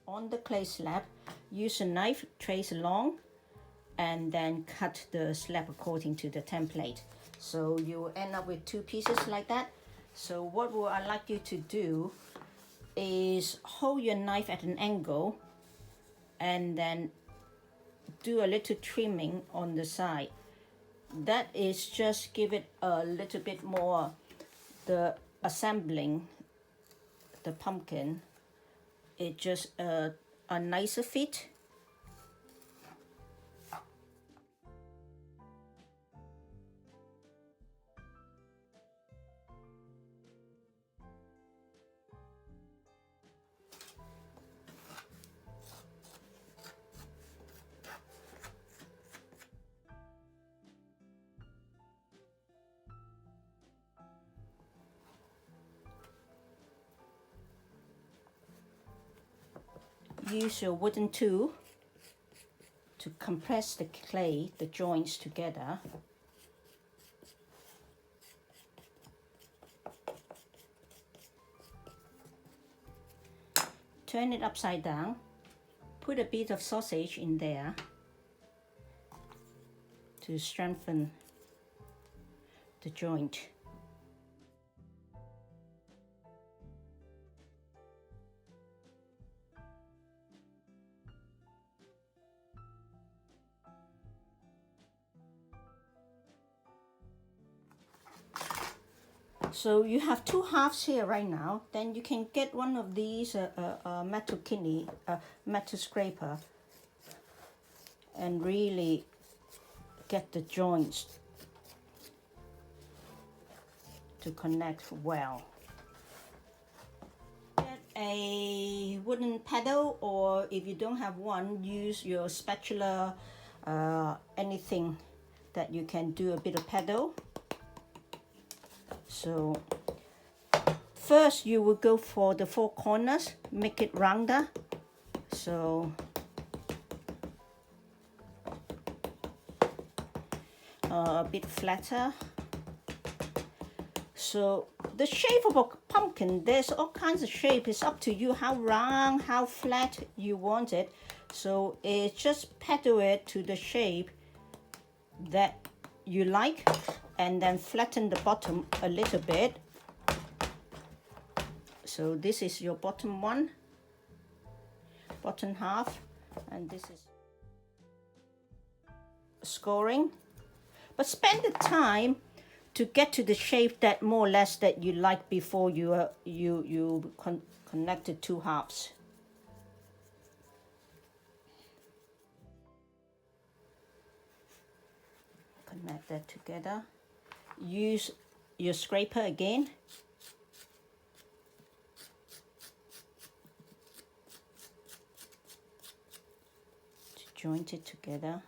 on the clay slab, use a knife, trace along, and then cut the slab according to the template. So you end up with two pieces like that. So what would I like you to do is hold your knife at an angle and then do a little trimming on the side. That is just give it a little bit more, the assembling the pumpkin, it just a nicer fit. Use your wooden tool to compress the clay, the joints together. Turn it upside down. Put a bit of sausage in there to strengthen the joint. So you have two halves here right now. Then you can get one of these metal kidney, metal scraper, and really get the joints to connect well. Get a wooden paddle, or if you don't have one, use your spatula, anything that you can do a bit of paddle. So first you will go for the four corners, make it rounder. So a bit flatter. So the shape of a pumpkin, there's all kinds of shape. It's up to you how round, how flat you want it. So it's just paddle it to the shape that you like, and then flatten the bottom a little bit. So this is your bottom one, bottom half, and this is scoring. But spend the time to get to the shape that more or less that you like before you connect the two halves. Connect that together. Use your scraper again. To joint it together.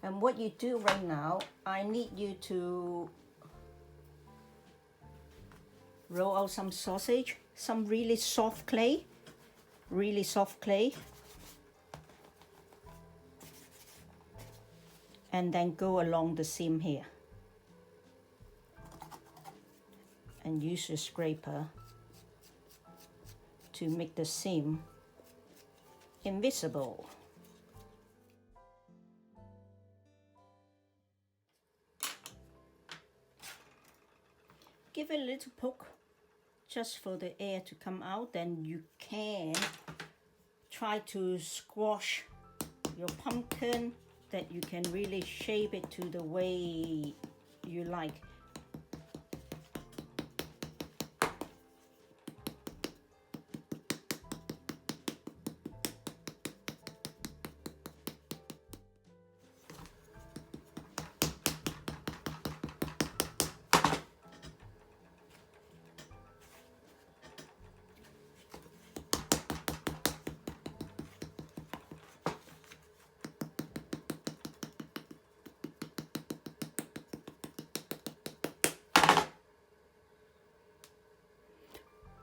And what you do right now, I need you to roll out some sausage, some really soft clay, and then go along the seam here. And use your scraper to make the seam invisible. Give it a little poke just for the air to come out, then you can try to squash your pumpkin, that you can really shape it to the way you like.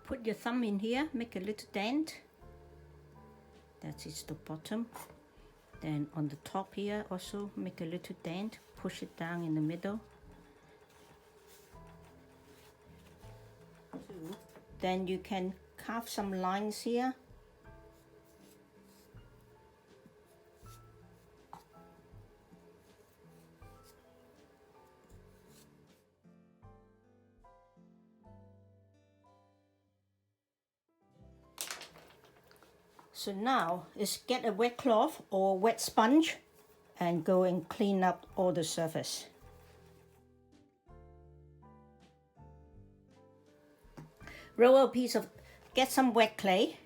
Put your thumb in here, make a little dent. That is the bottom. Then on the top here also make a little dent, push it down in the middle. Two. then you can carve some lines here. So now is get a wet cloth or wet sponge and go and clean up all the surface. Roll a piece of, get some wet clay.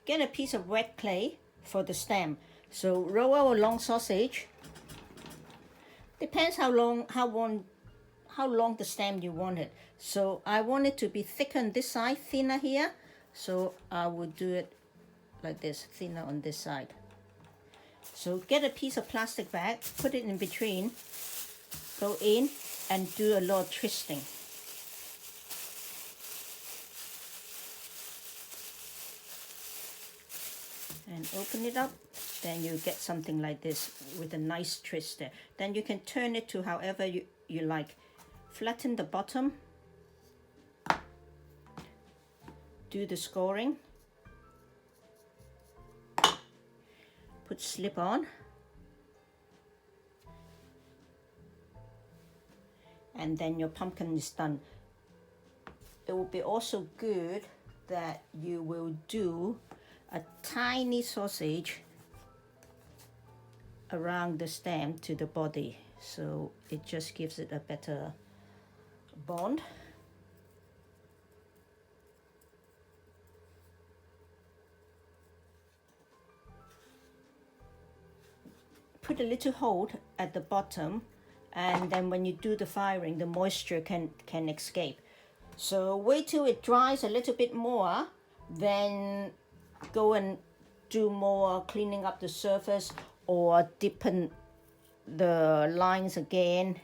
Get a piece of wet clay for the stem. So roll out a long sausage. Depends how long the stem you want it. So I want it to be thicker on this side, thinner here. So I would do it like this, thinner on this side. So get a piece of plastic bag, put it in between, go in and do a lot of twisting. And open it up, then you get something like this with a nice twist there. Then you can turn it to however you like. Flatten the bottom, do the scoring, put slip on, and then your pumpkin is done. It will be also good that you will do a tiny sausage around the stem to the body, so it just gives it a better bond. Put a little hole at the bottom, and then when you do the firing, the moisture can escape. So wait till it dries a little bit more, then go and do more cleaning up the surface or deepen the lines again.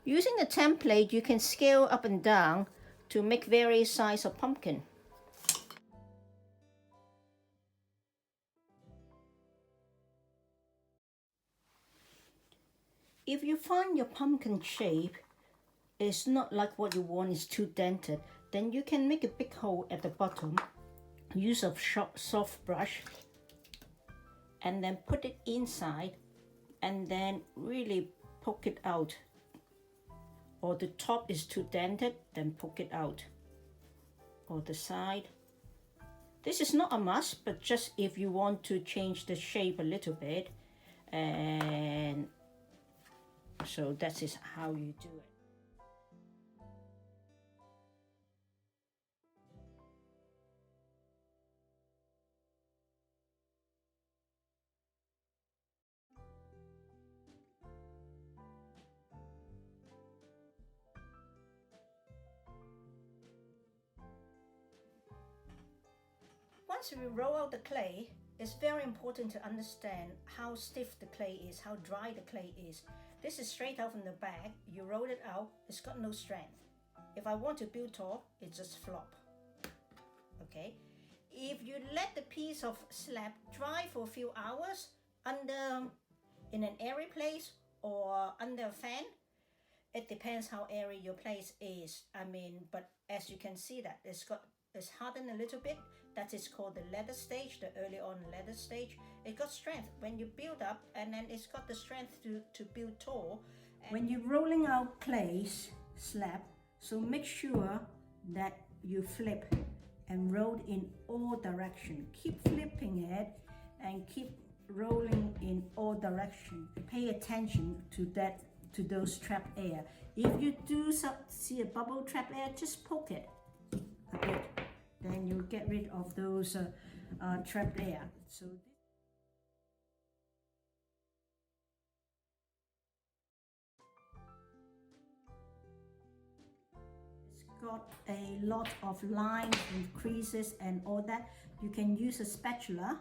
Using a template, you can scale up and down to make various sizes of pumpkin. If you find your pumpkin shape is not like what you want, is too dented, then you can make a big hole at the bottom, use a soft brush, and then put it inside and then really poke it out. Or the top is too dented, then poke it out. Or the side. This is not a must, but just if you want to change the shape a little bit. And so that is how you do it. Once we roll out the clay, it's very important to understand how stiff the clay is, how dry the clay is. This is straight out from the bag. You roll it out, it's got no strength. If I want to build tall, it just flop. Okay? If you let the piece of slab dry for a few hours in an airy place or under a fan, it depends how airy your place is. But as you can see that it's hardened a little bit. That is called the ladder stage, the early on ladder stage. It got strength when you build up, and then it's got the strength to build tall. When you're rolling out clays slab, so make sure that you flip and roll in all directions. Keep flipping it and keep rolling in all directions. Pay attention to those trapped air. If you do see a bubble trap air, just poke it a bit. Then you'll get rid of those trapped air. So it's got a lot of lines and creases and all that. You can use a spatula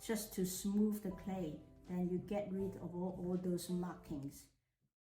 just to smooth the clay. Then you get rid of all those markings.